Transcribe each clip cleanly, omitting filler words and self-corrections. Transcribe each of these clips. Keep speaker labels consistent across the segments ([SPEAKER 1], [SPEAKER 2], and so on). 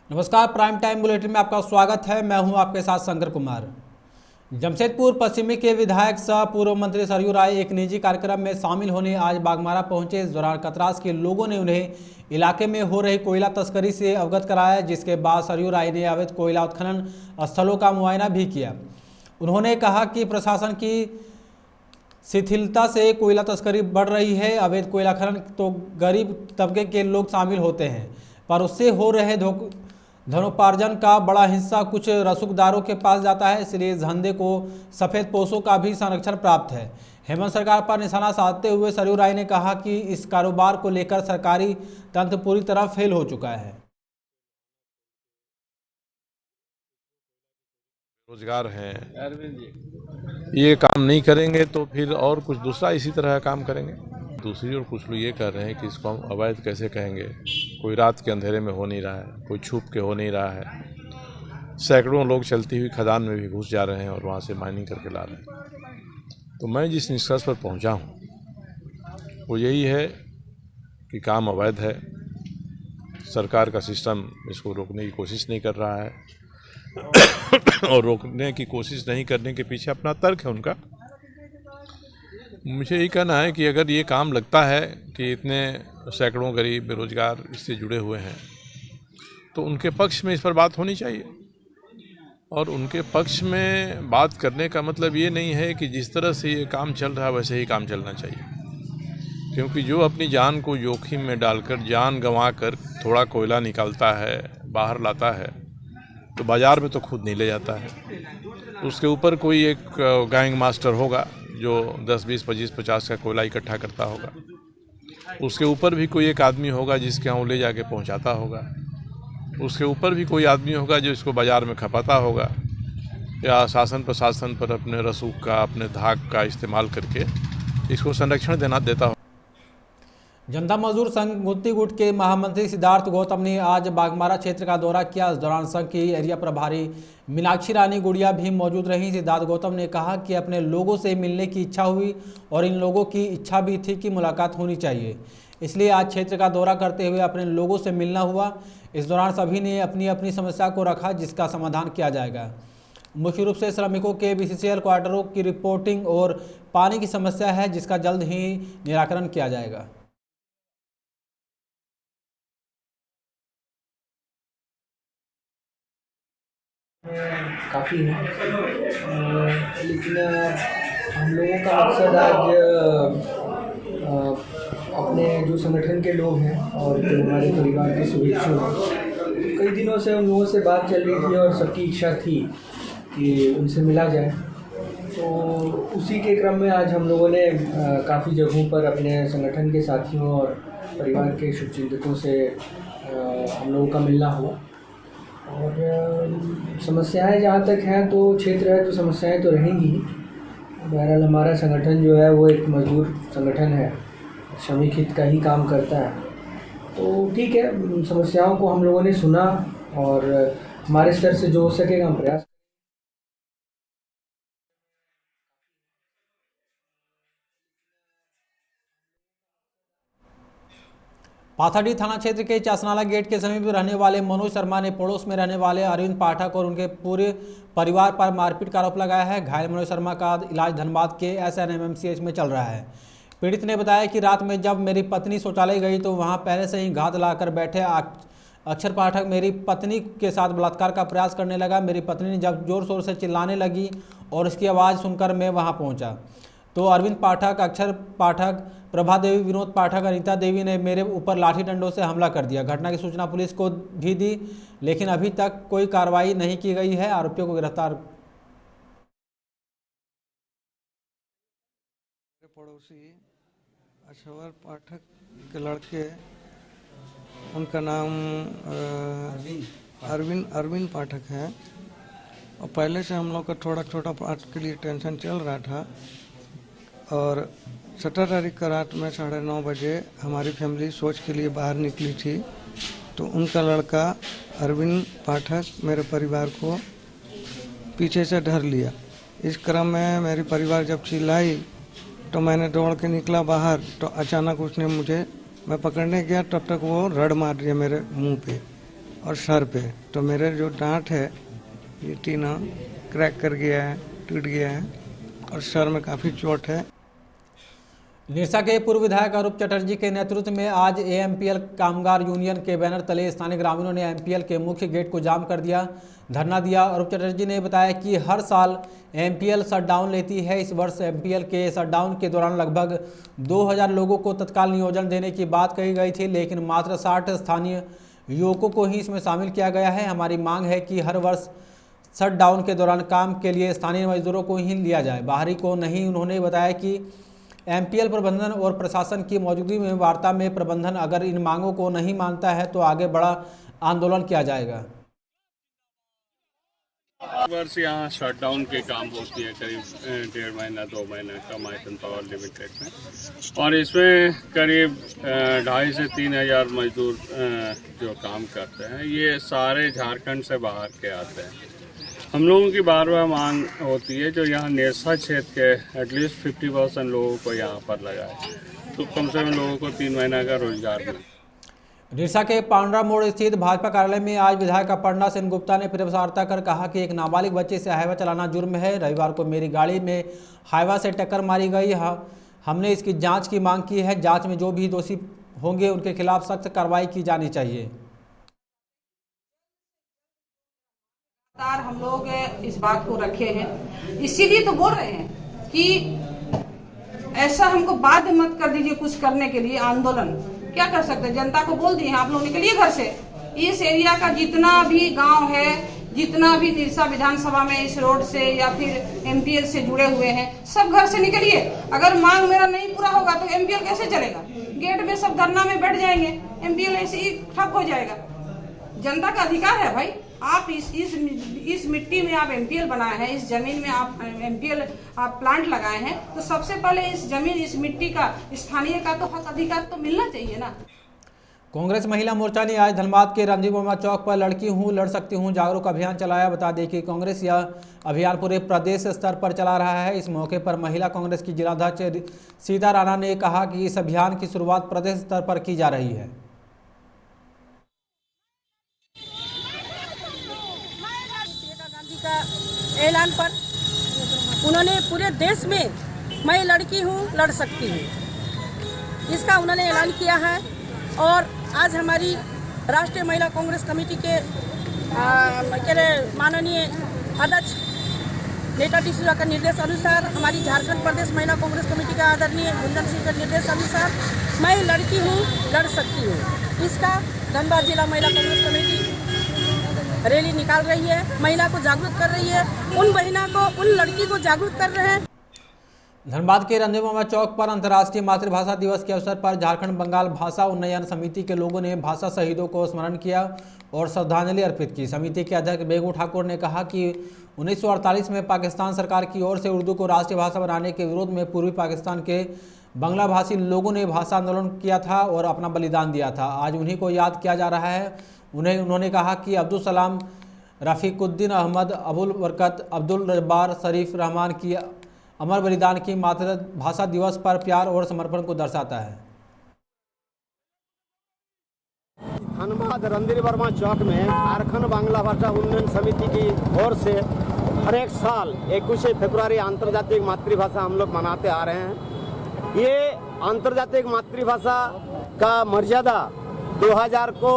[SPEAKER 1] नमस्कार, prime time bulletin में आपका स्वागत है। मैं हूं आपके साथ शंकर कुमार। जमशेदपुर पश्चिमी के विधायक सह पूर्व मंत्री सरयू राय एक निजी कार्यक्रम में शामिल होने आज बागमारा पहुंचे। इस दौरान कतरास के लोगों ने उन्हें इलाके में हो रही कोयला तस्करी से अवगत कराया, जिसके बाद सरयू राय ने अवैध कोयला उत्खनन स्थलों का मुआयना भी किया। उन्होंने कहा कि प्रशासन की शिथिलता से कोयला तस्करी बढ़ रही है। अवैध कोयला खनन तो गरीब तबके के लोग शामिल होते हैं, पर उससे हो रहे धनोपार्जन का बड़ा हिस्सा कुछ रसूखदारों के पास जाता है। इसलिए इस धंधे को सफ़ेद पोशों का भी संरक्षण प्राप्त है। हेमंत सरकार पर निशाना साधते हुए सरयू राय ने कहा कि इस कारोबार को लेकर सरकारी तंत्र पूरी तरह फेल हो चुका है।
[SPEAKER 2] रोजगार हैं, ये काम नहीं करेंगे तो फिर और कुछ दूसरा इसी तरह का काम करेंगे। दूसरी ओर कुछ लोग ये कर रहे हैं कि इसको हम अवैध कैसे कहेंगे। कोई रात के अंधेरे में हो नहीं रहा है, कोई छुप के हो नहीं रहा है। सैकड़ों लोग चलती हुई खदान में भी घुस जा रहे हैं और वहाँ से माइनिंग करके ला रहे हैं। तो मैं जिस निष्कर्ष पर पहुँचा हूँ वो यही है कि काम अवैध है। सरकार का सिस्टम इसको रोकने की कोशिश नहीं कर रहा है और रोकने की कोशिश नहीं करने के पीछे अपना तर्क है उनका। मुझे यही कहना है कि अगर ये काम लगता है कि इतने सैकड़ों गरीब बेरोजगार इससे जुड़े हुए हैं तो उनके पक्ष में इस पर बात होनी चाहिए। और उनके पक्ष में बात करने का मतलब ये नहीं है कि जिस तरह से ये काम चल रहा है वैसे ही काम चलना चाहिए, क्योंकि जो अपनी जान को जोखिम में डालकर जान गंवा कर थोड़ा कोयला निकालता है, बाहर लाता है, तो बाज़ार में तो खुद नहीं ले जाता है। उसके ऊपर कोई एक गैंग मास्टर होगा जो 10, 20, 25, 50 का कोयला इकट्ठा करता होगा। उसके ऊपर भी कोई एक आदमी होगा जिसके यहाँ ले जाके पहुँचाता होगा। उसके ऊपर भी कोई आदमी होगा जो इसको बाज़ार में खपाता होगा, या शासन प्रशासन पर अपने रसूख का, अपने धाक का इस्तेमाल करके इसको संरक्षण देता हो।
[SPEAKER 1] जनता मजदूर संघ गुत्ती गुट के महामंत्री सिद्धार्थ गौतम ने आज बागमारा क्षेत्र का दौरा किया। इस दौरान संघ की एरिया प्रभारी मीनाक्षी रानी गुड़िया भी मौजूद रहीं। सिद्धार्थ गौतम ने कहा कि अपने लोगों से मिलने की इच्छा हुई और इन लोगों की इच्छा भी थी कि मुलाकात होनी चाहिए, इसलिए आज क्षेत्र का दौरा करते हुए अपने लोगों से मिलना हुआ। इस दौरान सभी ने अपनी अपनी समस्या को रखा, जिसका समाधान किया जाएगा। मुख्य रूप से श्रमिकों के बीसीसीएल क्वार्टरों की रिपोर्टिंग और पानी की समस्या है, जिसका जल्द ही निराकरण किया जाएगा।
[SPEAKER 3] काफ़ी है, लेकिन हम लोगों का मकसद आज अपने जो संगठन के लोग हैं और जो हमारे परिवार के शुभेच्छु हैं, कई दिनों से उन लोगों से बात चल रही थी और सबकी इच्छा थी कि उनसे मिला जाए। तो उसी के क्रम में आज हम लोगों ने काफ़ी जगहों पर अपने संगठन के साथियों और परिवार के शुभचिंतकों से हम लोगों का मिलना हुआ। और समस्याएं जहाँ तक हैं तो क्षेत्र है तो समस्याएं तो रहेंगी ही। बहरहाल हमारा संगठन जो है वो एक मजदूर संगठन है, श्रमिक हित का ही काम करता है। तो ठीक है, समस्याओं को हम लोगों ने सुना और हमारे स्तर से जो हो सकेगा हम प्रयास।
[SPEAKER 1] पाथाडी थाना क्षेत्र के चासनाला गेट के समीप रहने वाले मनोज शर्मा ने पड़ोस में रहने वाले अरविंद पाठक और उनके पूरे परिवार पर मारपीट का आरोप लगाया है। घायल मनोज शर्मा का इलाज धनबाद के SNMMCH में चल रहा है। पीड़ित ने बताया कि रात में जब मेरी पत्नी शौचालय गई तो वहां पहले से ही घात लाकर बैठे अक्षर पाठक मेरी पत्नी के साथ बलात्कार का प्रयास करने लगा। मेरी पत्नी ने जब जोर शोर से चिल्लाने लगी और उसकी आवाज़ सुनकर मैं वहाँ पहुँचा तो अरविंद पाठक, अक्षर पाठक, प्रभा देवी, विनोद पाठक, अनीता देवी ने मेरे ऊपर लाठी डंडों से हमला कर दिया। घटना की सूचना पुलिस को भी दी, लेकिन अभी तक कोई कार्रवाई नहीं की गई है। आरोपियों को गिरफ्तार।
[SPEAKER 4] पड़ोसी अक्षर पाठक के लड़के, उनका नाम अरविंद पाठक है, और पहले से हम लोग का थोड़ा छोटा पाठ के लिए टेंशन चल रहा था। और 17 तारीख का रात में 9:30 बजे हमारी फैमिली सोच के लिए बाहर निकली थी, तो उनका लड़का अरविंद पाठक मेरे परिवार को पीछे से धर लिया। इस क्रम में मेरी परिवार जब चिल्लाई तो मैंने दौड़ के निकला बाहर, तो अचानक उसने मैं पकड़ने गया तब तक वो रड़ मार दिया मेरे मुंह पे। और सर पे। तो मेरे जो दांत है ये टीना क्रैक कर गया है, टूट गया है और सर में काफ़ी चोट है।
[SPEAKER 1] निरसा के पूर्व विधायक अरूप चटर्जी के नेतृत्व में आज एएमपीएल कामगार यूनियन के बैनर तले स्थानीय ग्रामीणों ने एमपीएल के मुख्य गेट को जाम कर दिया, धरना दिया। अरूप चटर्जी ने बताया कि हर साल एमपीएल शटडाउन लेती है। इस वर्ष एमपीएल के शटडाउन के दौरान लगभग 2000 लोगों को तत्काल नियोजन देने की बात कही गई थी, लेकिन मात्र 60 स्थानीय युवकों को ही इसमें शामिल किया गया है। हमारी मांग है कि हर वर्ष शटडाउन के दौरान काम के लिए स्थानीय मजदूरों को ही लिया जाए, बाहरी को नहीं। उन्होंने बताया कि एमपीएल प्रबंधन और प्रशासन की मौजूदगी में वार्ता में प्रबंधन अगर इन मांगों को नहीं मानता है तो आगे बड़ा आंदोलन किया जाएगा।
[SPEAKER 5] वर्ष यहाँ शटडाउन के काम होती है करीब 1.5 महीना 2 महीना का माइथन पावर लिमिटेड में, और इसमें करीब 2,500 से 3,000 मजदूर जो काम करते हैं ये सारे झारखंड से बाहर के आते हैं। हम लोगों की बार बार मांग होती है जो यहाँ निरसा क्षेत्र के एटलीस्ट 50% लोगों को यहाँ पर लगाए तो कम से कम लोगों को 3 महीना का रोजगार मिले।
[SPEAKER 1] निरसा के पांडरा मोड़ स्थित भाजपा कार्यालय में आज विधायक अपर्णा सेन गुप्ता ने प्रेस वार्ता कर कहा कि एक नाबालिग बच्चे से हाईवा चलाना जुर्म है। रविवार को मेरी गाड़ी में हाईवा से टक्कर मारी गई। हमने इसकी जांच की मांग की है। जांच में जो भी दोषी होंगे उनके खिलाफ सख्त कार्रवाई की जानी चाहिए।
[SPEAKER 6] हम लोग इस बात को रखे हैं, इसीलिए तो बोल रहे हैं कि ऐसा हमको बाध्य मत कर दीजिए कुछ करने के लिए। आंदोलन क्या कर सकते हैं, जनता को बोल दिए आप लोग निकलिए घर से। इस एरिया का जितना भी गांव है, जितना भी निरसा विधानसभा में इस रोड से या फिर एमपीएल से जुड़े हुए हैं, सब घर से निकलिए। अगर मांग मेरा नहीं पूरा होगा तो एमपीएल कैसे चलेगा? गेट में सब धरना में बैठ जाएंगे, एमपीएल ऐसे ही ठप हो जाएगा। जनता का अधिकार है भाई। आप इस मिट्टी में आप एमपीएल बनाए हैं, इस जमीन में आप एमपीएल आप प्लांट लगाए हैं, तो सबसे पहले इस जमीन इस मिट्टी का स्थानीय का तो हक अधिकार तो मिलना चाहिए ना।
[SPEAKER 1] कांग्रेस महिला मोर्चा ने आज धनबाद के रणजीत वर्मा चौक पर लड़की हूँ लड़ सकती हूँ जागरूक अभियान चलाया। बता दें कि कांग्रेस यह अभियान पूरे प्रदेश स्तर पर चला रहा है। इस मौके पर महिला कांग्रेस की जिलाध्यक्ष सीता राणा ने कहा कि इस अभियान की शुरुआत प्रदेश स्तर पर की जा रही है।
[SPEAKER 7] का ऐलान पर उन्होंने पूरे देश में मैं लड़की हूँ लड़ सकती हूँ इसका उन्होंने ऐलान किया है। और आज हमारी राष्ट्रीय महिला कांग्रेस कमेटी के माननीय अध्यक्ष नेता टी का निर्देश अनुसार, हमारी झारखंड प्रदेश महिला कांग्रेस कमेटी का आदरणीय गुंजन सिंह के निर्देश अनुसार मैं लड़की हूँ लड़ सकती हूँ इसका धनबाद जिला महिला कांग्रेस कमेटी रैली निकाल रही है, महिला को जागरूक कर रही है, उन बहना को उन लड़की को जागरूक कर रहे हैं।
[SPEAKER 1] धनबाद के रणजीत वर्मा चौक पर अंतर्राष्ट्रीय मातृभाषा दिवस के अवसर पर झारखंड बंगाल भाषा उन्नयन समिति के लोगों ने भाषा शहीदों को स्मरण किया और श्रद्धांजलि अर्पित की। समिति के अध्यक्ष बेगू ठाकुर ने कहा कि 1948 में पाकिस्तान सरकार की ओर से उर्दू को राष्ट्रीय भाषा बनाने के विरोध में पूर्वी पाकिस्तान के बांग्ला भाषी लोगों ने भाषा आंदोलन किया था और अपना बलिदान दिया था। आज उन्हीं को याद किया जा रहा है। उन्होंने कहा कि अब्दुल सलाम, रफ़ीकुद्दीन अहमद, अबुल बरकत, अब्दुल जब्बार, शरीफ रहमान की अमर बलिदान की मातृभाषा दिवस पर प्यार और समर्पण को दर्शाता है।
[SPEAKER 8] धनबाद रणजीत वर्मा चौक में झारखंड बांग्ला भाषा उन्नयन समिति की ओर से हर एक साल 21 फरवरी अंतर्जातीय मातृभाषा हम लोग मनाते आ रहे हैं। ये अंतर्जातीय मातृभाषा का मर्यादा 2000 को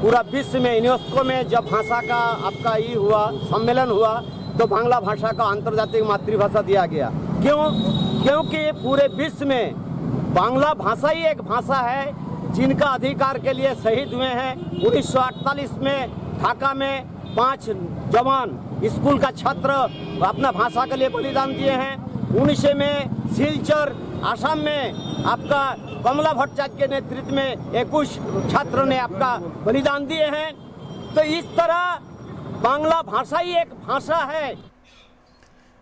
[SPEAKER 8] पूरा विश्व में यूनेस्को में जब भाषा का आपका ये हुआ सम्मेलन हुआ तो बांग्ला भाषा का अंतर्जातीय मातृभाषा दिया गया। क्योंकि पूरे विश्व में बांग्ला भाषा ही एक भाषा है जिनका अधिकार के लिए शहीद हुए हैं। 1948 में ढाका में 5 जवान स्कूल का छात्र अपना भाषा के लिए बलिदान दिए हैं। 19 में सिलचर असम में आपका कमला भट्टाचार्य के नेतृत्व में 21 छात्र ने आपका बलिदान दिए हैं। तो इस तरह बांग्ला भाषा ही एक भाषा है।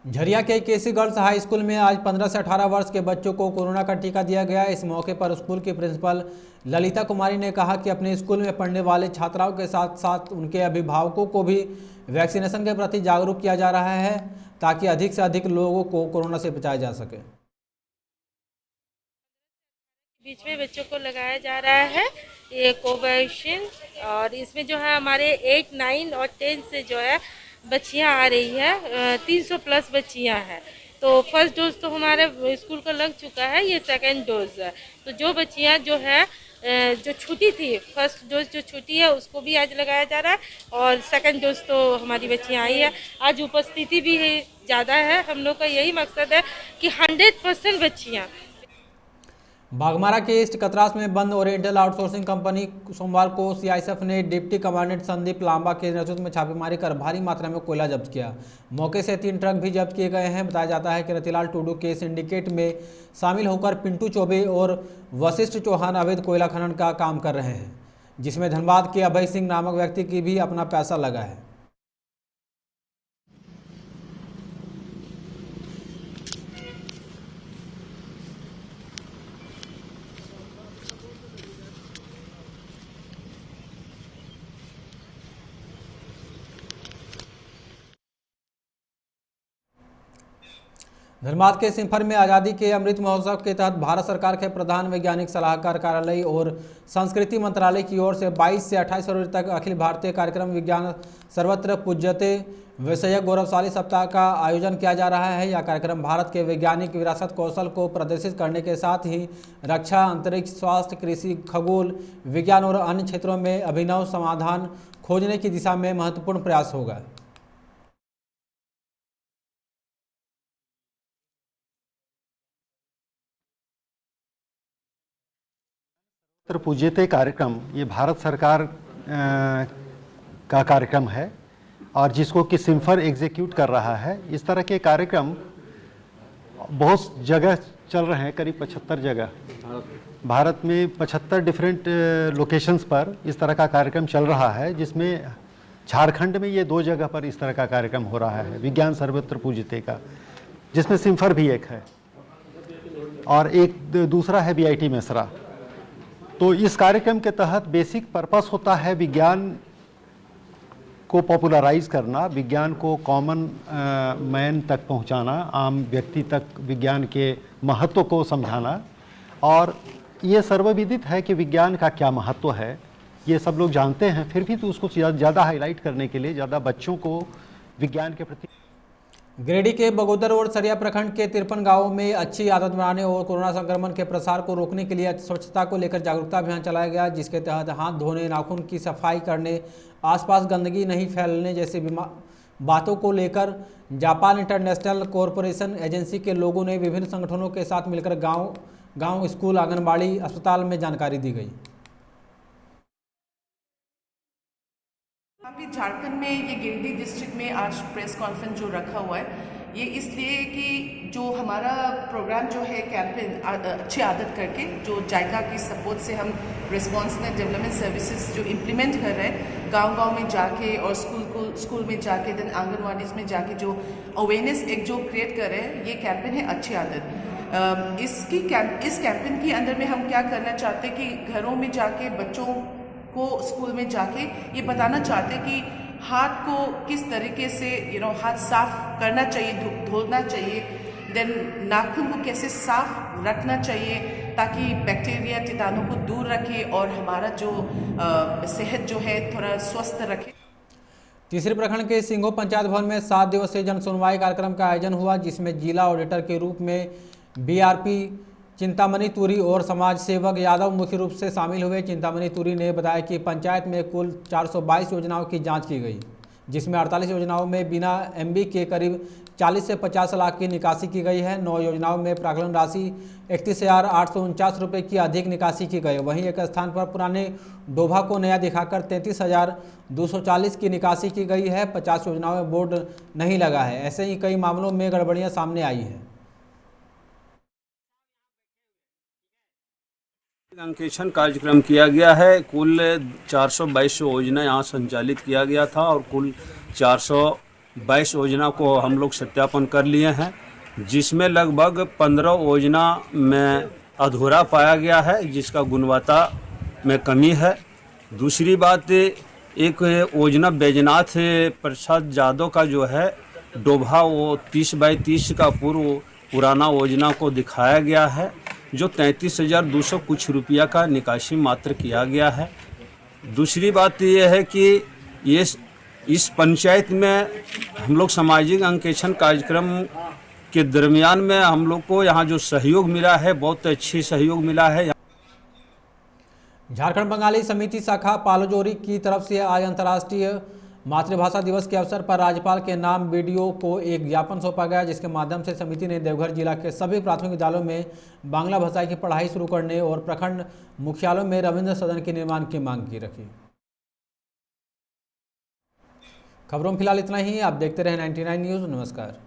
[SPEAKER 1] झरिया के केसी गर्ल्स हाई स्कूल में आज 15 से 18 वर्ष के बच्चों को कोरोना का टीका दिया गया। इस मौके पर स्कूल की प्रिंसिपल ललिता कुमारी ने कहा कि अपने स्कूल में पढ़ने वाले छात्राओं के साथ साथ उनके अभिभावकों को भी वैक्सीनेशन के प्रति जागरूक किया जा रहा है ताकि अधिक से अधिक लोगों को कोरोना से बचाया जा सके।
[SPEAKER 9] बीच में बच्चों को लगाया जा रहा है ये कोवैक्सीन, और इसमें जो है हमारे 8, 9 और 10 से जो है बच्चियां आ रही है, 300 प्लस बच्चियां हैं। तो फर्स्ट डोज तो हमारे स्कूल को लग चुका है, ये सेकंड डोज है। तो जो बच्चियां जो है जो छुट्टी थी, फर्स्ट डोज जो छुट्टी है उसको भी आज लगाया जा रहा है, और सेकंड डोज तो हमारी बच्चियां आई है। आज उपस्थिति भी ज़्यादा है। हम लोग का यही मकसद है कि 100% बच्चियाँ।
[SPEAKER 1] बागमारा के ईस्ट कतरास में बंद ओरिएंटल आउटसोर्सिंग कंपनी सोमवार को सीआईएसएफ ने डिप्टी कमांडेंट संदीप लांबा के नेतृत्व में छापेमारी कर भारी मात्रा में कोयला जब्त किया। मौके से 3 ट्रक भी जब्त किए गए हैं। बताया जाता है कि रतिलाल टुडू के सिंडिकेट में शामिल होकर पिंटू चौबे और वशिष्ठ चौहान अवैध कोयला खनन का काम कर रहे हैं, जिसमें धनबाद के अभय सिंह नामक व्यक्ति की भी अपना पैसा लगा है। धनबाद के सिंफर में आज़ादी के अमृत महोत्सव के तहत भारत सरकार के प्रधान वैज्ञानिक सलाहकार कार्यालय और संस्कृति मंत्रालय की ओर से 22 से 28 फरवरी तक अखिल भारतीय कार्यक्रम विज्ञान सर्वत्र पूज्यते विषयक गौरवशाली सप्ताह का आयोजन किया जा रहा है। यह कार्यक्रम भारत के वैज्ञानिक विरासत कौशल को प्रदर्शित करने के साथ ही रक्षा, अंतरिक्ष, स्वास्थ्य, कृषि, खगोल विज्ञान और अन्य क्षेत्रों में अभिनव समाधान खोजने की दिशा में महत्वपूर्ण प्रयास होगा।
[SPEAKER 10] पूज्यते कार्यक्रम ये भारत सरकार का कार्यक्रम है और जिसको कि सिंफर एग्जीक्यूट कर रहा है। इस तरह के कार्यक्रम बहुत जगह चल रहे हैं, करीब 75 जगह भारत में 75 डिफरेंट लोकेशंस पर इस तरह का कार्यक्रम चल रहा है, जिसमें झारखंड में ये 2 जगह पर इस तरह का कार्यक्रम हो रहा है विज्ञान सर्वत्र पूज्यते का, जिसमें सिंफर भी एक है और एक दूसरा है बीआईटी मेसरा। तो इस कार्यक्रम के तहत बेसिक पर्पस होता है विज्ञान को पॉपुलराइज करना, विज्ञान को कॉमन मैन तक पहुंचाना, आम व्यक्ति तक विज्ञान के महत्व को समझाना। और ये सर्वविदित है कि विज्ञान का क्या महत्व है, ये सब लोग जानते हैं, फिर भी तो उसको ज़्यादा हाईलाइट करने के लिए, ज़्यादा बच्चों को विज्ञान के प्रति।
[SPEAKER 1] गिरिडीह के बगोदर और सरिया प्रखंड के 53 गांवों में अच्छी आदत बनाने और कोरोना संक्रमण के प्रसार को रोकने के लिए स्वच्छता को लेकर जागरूकता अभियान चलाया गया, जिसके तहत हाथ धोने, नाखून की सफाई करने, आसपास गंदगी नहीं फैलने जैसी बातों को लेकर जापान इंटरनेशनल कॉरपोरेशन एजेंसी के लोगों ने विभिन्न संगठनों के साथ मिलकर गाँव, स्कूल, आंगनबाड़ी, अस्पताल में जानकारी दी गई।
[SPEAKER 11] अभी झारखंड में ये गिरिडीह डिस्ट्रिक्ट में आज प्रेस कॉन्फ्रेंस जो रखा हुआ है, ये इसलिए कि जो हमारा प्रोग्राम जो है कैंपेन अच्छी आदत करके, जो जायका की सपोर्ट से हम रिस्पॉन्सिव डेवलपमेंट सर्विसेज जो इम्प्लीमेंट कर रहे हैं गांव-गांव में जाके और स्कूल में जाके, देन आंगनवाड़ी में जाके जो अवेयरनेस एक जो क्रिएट कर रहे हैं, ये कैंपेन है अच्छी आदत। इस कैंपेन के अंदर में हम क्या करना चाहते हैं कि घरों में जाके बच्चों को स्कूल में जाके ये बताना चाहते हैं कि हाथ को किस तरीके से हाथ साफ करना चाहिए, धोना चाहिए, देन नाखून को कैसे साफ रखना चाहिए ताकि बैक्टीरिया, कीटाणु को दूर रखे और हमारा जो सेहत जो है थोड़ा स्वस्थ रखे।
[SPEAKER 1] तीसरे प्रखंड के सिंघो पंचायत भवन में 7 दिवसीय जन सुनवाई कार्यक्रम का आयोजन हुआ, जिसमें जिला ऑडिटर के रूप में बीआरपी चिंतामणि तुरी और समाज सेवक यादव मुख्य रूप से शामिल हुए। चिंतामणि तुरी ने बताया कि पंचायत में कुल 422 योजनाओं की जांच की गई, जिसमें 48 योजनाओं में बिना एमबी के करीब 40 से 50 लाख की निकासी की गई है। 9 योजनाओं में प्राक्कलन राशि 31,849 रुपये की अधिक निकासी की गई। वहीं एक स्थान पर पुराने डोभा को नया दिखाकर 33,240 की निकासी की गई है। 50 योजनाओं में बोर्ड नहीं लगा है। ऐसे ही कई मामलों में गड़बड़ियाँ सामने आई हैं।
[SPEAKER 12] अंकेक्षण कार्यक्रम किया गया है। कुल 422 योजना यहाँ संचालित किया गया था और कुल 422 योजना को हम लोग सत्यापन कर लिए हैं, जिसमें लगभग 15 योजना में अधूरा पाया गया है, जिसका गुणवत्ता में कमी है। दूसरी बात, एक योजना बैजनाथ प्रसाद यादव का जो है डोभा, वो 30 बाई 30 का पुराना योजना को दिखाया गया है, जो 33,200 कुछ रुपया का निकासी मात्र किया गया है। दूसरी बात यह है कि ये इस पंचायत में हम लोग सामाजिक अंकेक्षण कार्यक्रम के दरमियान में हम लोग को यहाँ जो सहयोग मिला है, बहुत अच्छी सहयोग मिला है।
[SPEAKER 1] झारखंड बंगाली समिति शाखा पालोजोरी की तरफ से आज अंतर्राष्ट्रीय मातृभाषा दिवस के अवसर पर राज्यपाल के नाम बीडीओ को एक ज्ञापन सौंपा गया, जिसके माध्यम से समिति ने देवघर जिला के सभी प्राथमिक विद्यालयों में बांग्ला भाषा की पढ़ाई शुरू करने और प्रखंड मुख्यालयों में रविंद्र सदन के निर्माण की मांग की रखी। खबरों में फिलहाल इतना ही। आप देखते रहे 99 न्यूज़। नमस्कार।